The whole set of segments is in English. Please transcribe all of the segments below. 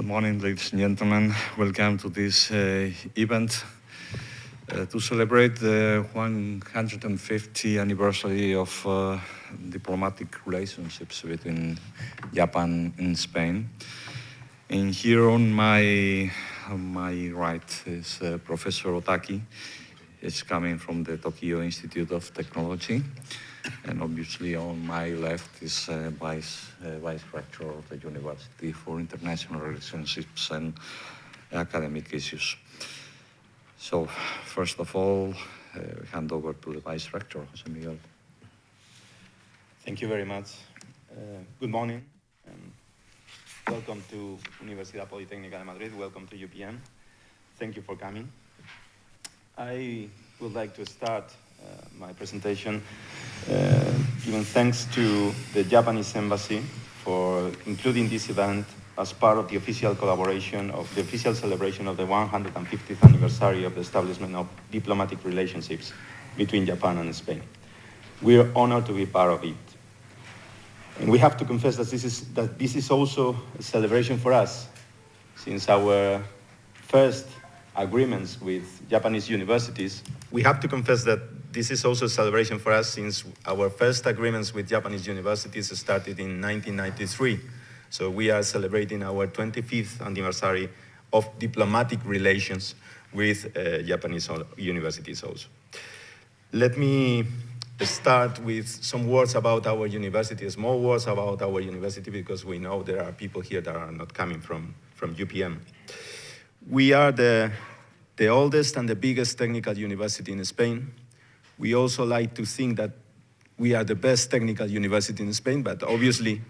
Good morning, ladies and gentlemen. Welcome to this event to celebrate the 150th anniversary of diplomatic relationships between Japan and Spain. And here on my right is Professor Otaki. It's coming from the Tokyo Institute of Technology. And obviously on my left is Vice Rector of the University for International Relationships and Academic Issues. So first of all, hand over to the Vice Rector, José Miguel. Thank you very much. Good morning, and welcome to Universidad Politécnica de Madrid. Welcome to UPM. Thank you for coming. I would like to start my presentation giving thanks to the Japanese Embassy for including this event as part of the official collaboration of the official celebration of the 150th anniversary of the establishment of diplomatic relationships between Japan and Spain. We are honored to be part of it. And we have to confess that this is also a celebration for us, since our first agreements with Japanese universities. We have to confess that this is also a celebration for us, since our first agreements with Japanese universities started in 1993. So we are celebrating our 25th anniversary of diplomatic relations with Japanese universities also. Let me start with some words about our university, small words about our university, because we know there are people here that are not coming from UPM. We are the oldest and the biggest technical university in Spain. We also like to think that we are the best technical university in Spain, but obviously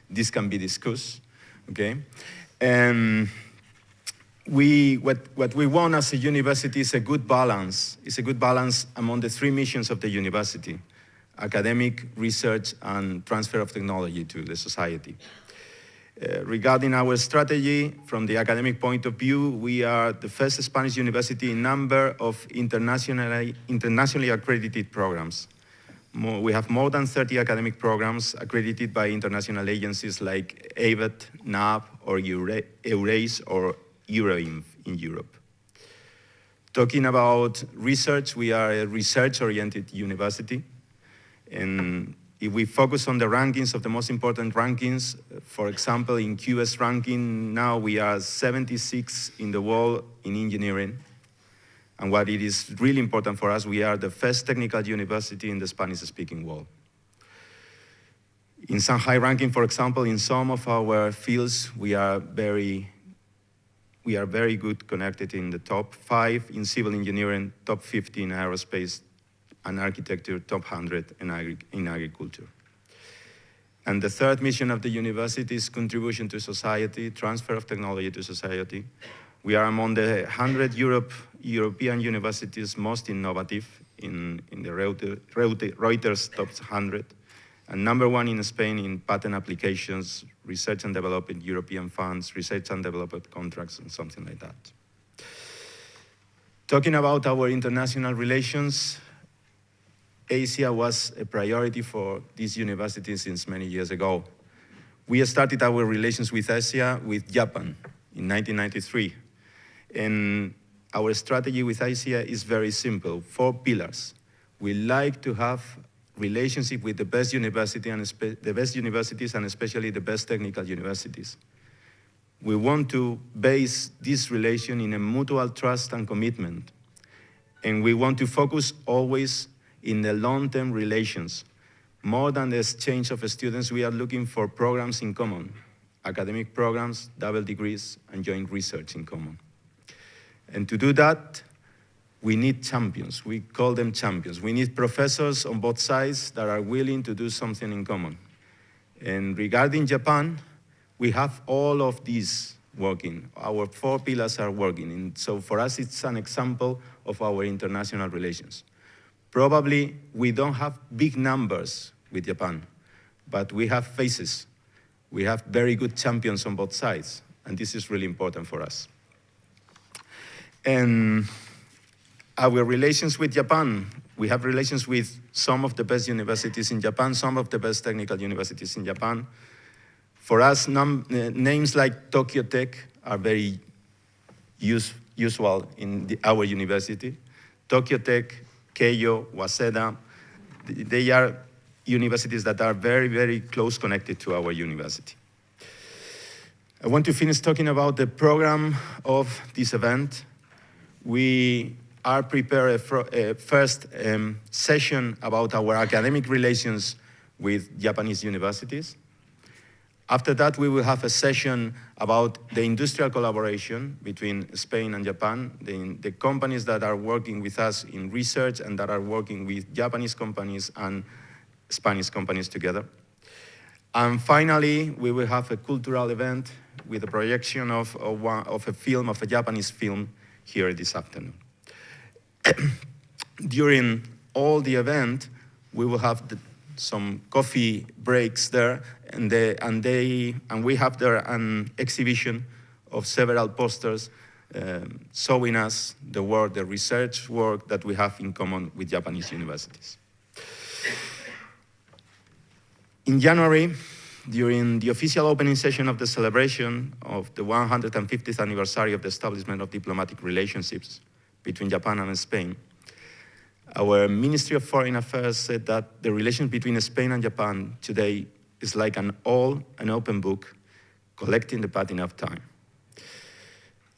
this can be discussed, okay? And what we want as a university is a good balance. It's a good balance among the three missions of the university: academic, research, and transfer of technology to the society. Regarding our strategy, from the academic point of view, we are the first Spanish university in number of internationally accredited programs. We have more than 30 academic programs accredited by international agencies like AVET, NAB, or EURACE, or EUROINF in Europe. Talking about research, we are a research-oriented university. And if we focus on the rankings of the most important rankings, for example, in QS ranking, now we are 76 in the world in engineering. And what it is really important for us, we are the first technical university in the Spanish-speaking world. In Shanghai ranking, for example, in some of our fields, we are very good connected in the top 5 in civil engineering, top 50 in aerospace and architecture, top 100 in agriculture. And the third mission of the university is contribution to society, transfer of technology to society. We are among the 100 European universities most innovative in the Reuters top 100, and #1 in Spain in patent applications, research and development, European funds, research and development contracts, and something like that. Talking about our international relations, Asia was a priority for this university since many years ago. We started our relations with Asia with Japan in 1993. And our strategy with Asia is very simple, 4 pillars. We like to have relationship with the best university and the best universities, and especially the best technical universities. We want to base this relation in a mutual trust and commitment. And we want to focus always in the long-term relations. More than the exchange of students, we are looking for programs in common, academic programs, double degrees, and joint research in common. And to do that, we need champions. We call them champions. We need professors on both sides that are willing to do something in common. And regarding Japan, we have all of these working. Our 4 pillars are working. And so for us, it's an example of our international relations. Probably we don't have big numbers with Japan, but we have faces. We have very good champions on both sides, and this is really important for us. And our relations with Japan, we have relations with some of the best universities in Japan, some of the best technical universities in Japan. For us, names like Tokyo Tech are very usual in our university. Tokyo Tech, Keio, Waseda, they are universities that are very, very close connected to our university. I want to finish talking about the program of this event. We are preparing a first session about our academic relations with Japanese universities. After that, we will have a session about the industrial collaboration between Spain and Japan, the companies that are working with us in research and that are working with Japanese companies and Spanish companies together. And finally, we will have a cultural event with a projection of a Japanese film here this afternoon. During all the event, we will have some coffee breaks there, and we have there an exhibition of several posters showing us the research work that we have in common with Japanese universities. In January, during the official opening session of the celebration of the 150th anniversary of the establishment of diplomatic relationships between Japan and Spain, our Ministry of Foreign Affairs said that the relations between Spain and Japan today is like an open book, collecting the pattern of time.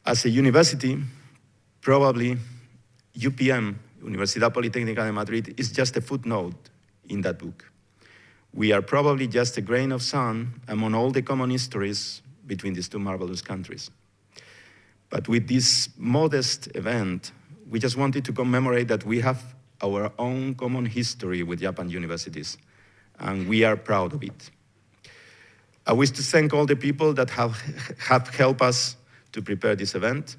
As a university, probably UPM, Universidad Politécnica de Madrid, is just a footnote in that book. We are probably just a grain of sand among all the common histories between these two marvelous countries. But with this modest event, we just wanted to commemorate that we have our own common history with Japan universities, and we are proud of it. I wish to thank all the people that have helped us to prepare this event,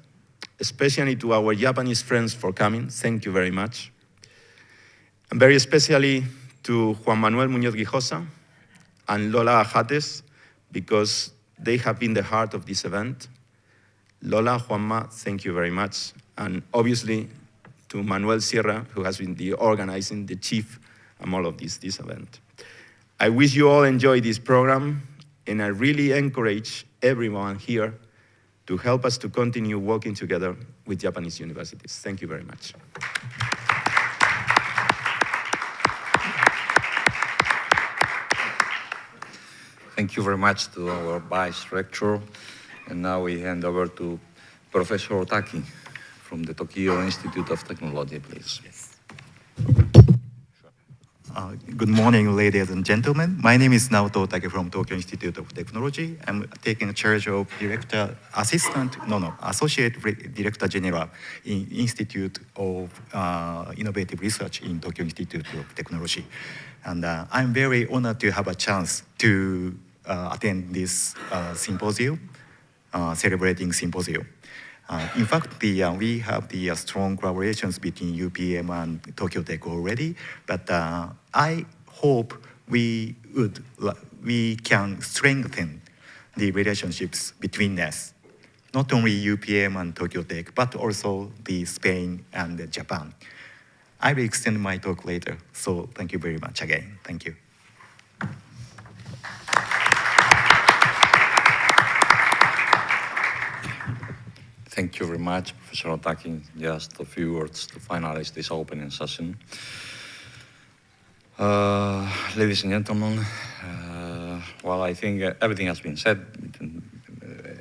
especially to our Japanese friends for coming. Thank you very much. And very especially to Juan Manuel Muñoz Guijosa and Lola Ajates, because they have been the heart of this event. Lola, Juanma, thank you very much. And obviously to Manuel Sierra, who has been the chief among all of this event. I wish you all enjoy this program, and I really encourage everyone here to help us to continue working together with Japanese universities. Thank you very much. Thank you very much to our Vice Rector. And now we hand over to Professor Otaki from the Tokyo Institute of Technology, please. Yes. Good morning, ladies and gentlemen. My name is Naoto Otaki from Tokyo Institute of Technology. I'm taking charge of Associate Director General in Institute of Innovative Research in Tokyo Institute of Technology. And I'm very honored to have a chance to attend this symposium, celebrating symposium. In fact, we have the strong collaborations between UPM and Tokyo Tech already, but I hope we can strengthen the relationships between us, not only UPM and Tokyo Tech, but also the Spain and Japan. I will extend my talk later, so thank you very much again. Thank you. Thank you very much, Professor Otaki. Just a few words to finalize this opening session. Ladies and gentlemen, well, I think everything has been said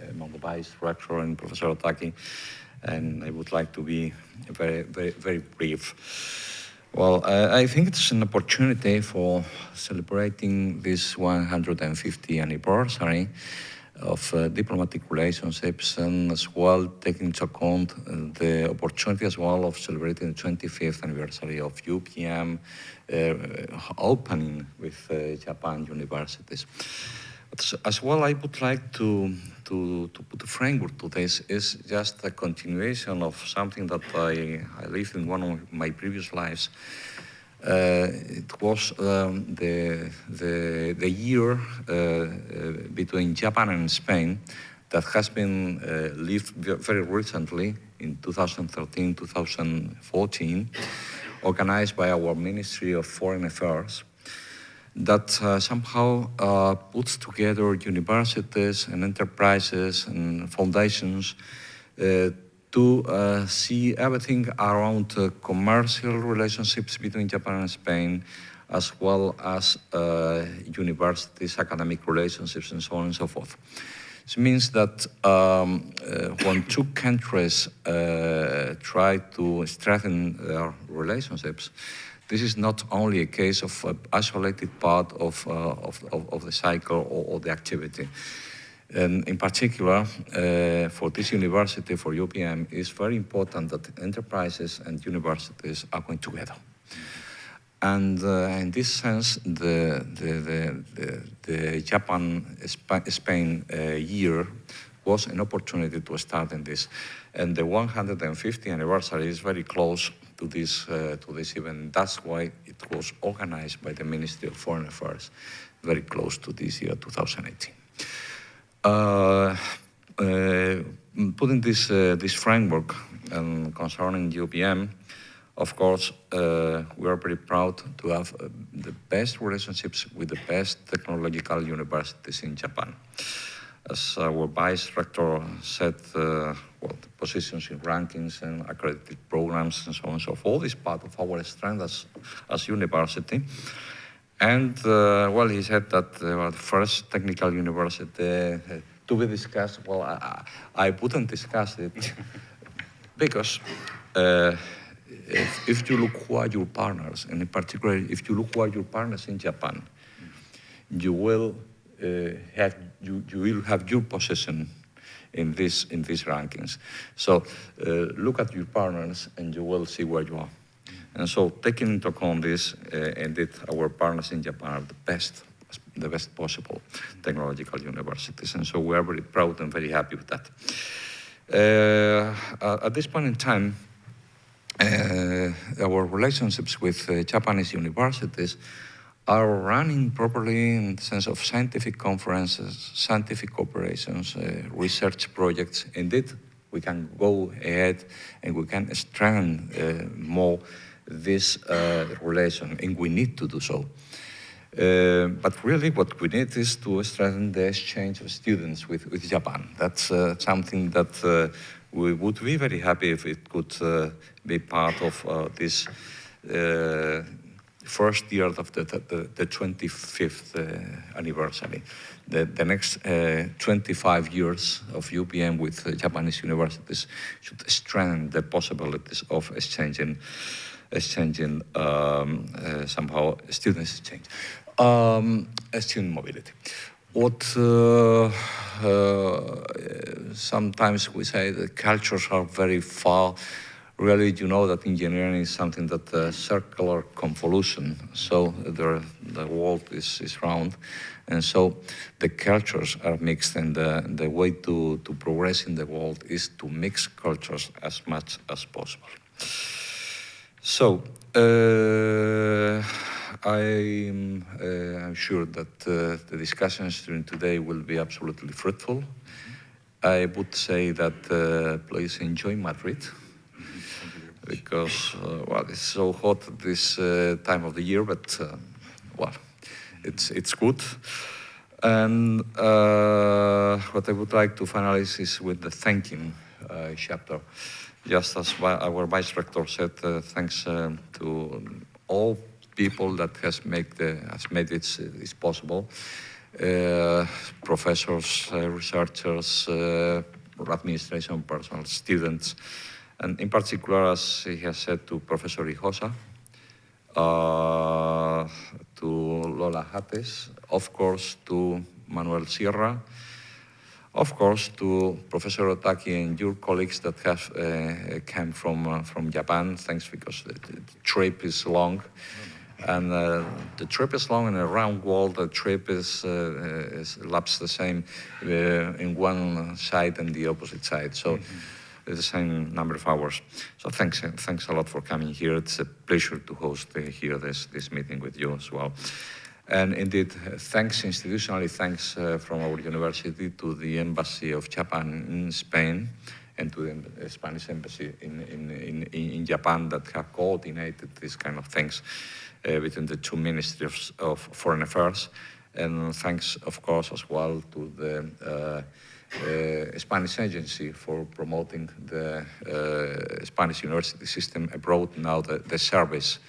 among the Vice Rector and Professor Otaki, and I would like to be very, very, very brief. Well, I think it's an opportunity for celebrating this 150th anniversary of diplomatic relationships, and as well taking into account the opportunity as well of celebrating the 25th anniversary of UPM opening with Japan universities. But as well, I would like to put a framework to this is just a continuation of something that I lived in one of my previous lives. It was the year between Japan and Spain that has been lived very recently in 2013-2014, organized by our Ministry of Foreign Affairs. that somehow puts together universities and enterprises and foundations to see everything around commercial relationships between Japan and Spain, as well as universities, academic relationships, and so on and so forth. This means that when two countries try to strengthen their relationships, this is not only a case of an isolated part of the cycle or the activity. And in particular, for this university, for UPM, it's very important that enterprises and universities are going together. And in this sense, the Japan-Spain year was an opportunity to start in this. And the 150th anniversary is very close to this event. That's why it was organized by the Ministry of Foreign Affairs, very close to this year, 2018. Putting this framework concerning UPM, of course, we are very proud to have the best relationships with the best technological universities in Japan. As our vice rector said, well, the positions in rankings and accredited programs and so on and so forth, all is part of our strength as university. And, well, he said that the first technical university to be discussed. Well, I wouldn't discuss it because if you look who are your partners, and in particular, if you look who are your partners in Japan, you will have your position in these rankings. So look at your partners, and you will see where you are. And so, taking into account this, indeed, our partners in Japan are the best possible technological universities. And so we are very proud and very happy with that. At this point in time, our relationships with Japanese universities are running properly in the sense of scientific conferences, scientific operations, research projects. Indeed, we can go ahead and we can strengthen more this relation, and we need to do so. But really what we need is to strengthen the exchange of students with Japan. That's something that we would be very happy if it could be part of this first year of the 25th anniversary. The next 25 years of UPM with Japanese universities should strengthen the possibilities of exchanging somehow students exchange, student mobility. What sometimes we say the cultures are very far. Really, you know that engineering is something that circular convolution. So the world is round, and so the cultures are mixed. And the way to progress in the world is to mix cultures as much as possible. So I'm sure that the discussions during today will be absolutely fruitful. I would say that please enjoy Madrid, because well, it's so hot at this time of the year, but well, it's good. And what I would like to finalize is with the thanking chapter. Just as our vice rector said, thanks to all people that has made this possible. Professors, researchers, administration personnel, students, and in particular, as he has said, to Professor Ijosa, to Lola Hates, of course, to Manuel Sierra, of course, to Professor Otaki and your colleagues that have come from Japan. Thanks, because the trip is long. And the trip is long, and around world, the trip is laps the same in one side and the opposite side. So it's the same number of hours. So thanks a lot for coming here. It's a pleasure to host here this meeting with you as well. And indeed, thanks institutionally, thanks from our university to the Embassy of Japan in Spain, and to the Spanish embassy in Japan that have coordinated these kind of things between the two ministries of foreign affairs. And thanks, of course, as well to the Spanish agency for promoting the Spanish university system abroad, now the service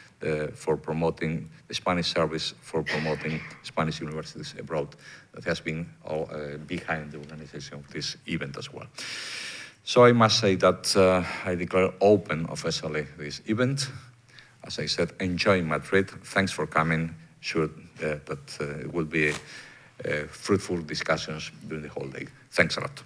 for promoting the Spanish service for promoting Spanish universities abroad, that has been all, behind the organization of this event as well. So I must say that I declare open officially this event. As I said, enjoy Madrid. Thanks for coming. Sure that it will be fruitful discussions during the whole day. Thanks a lot.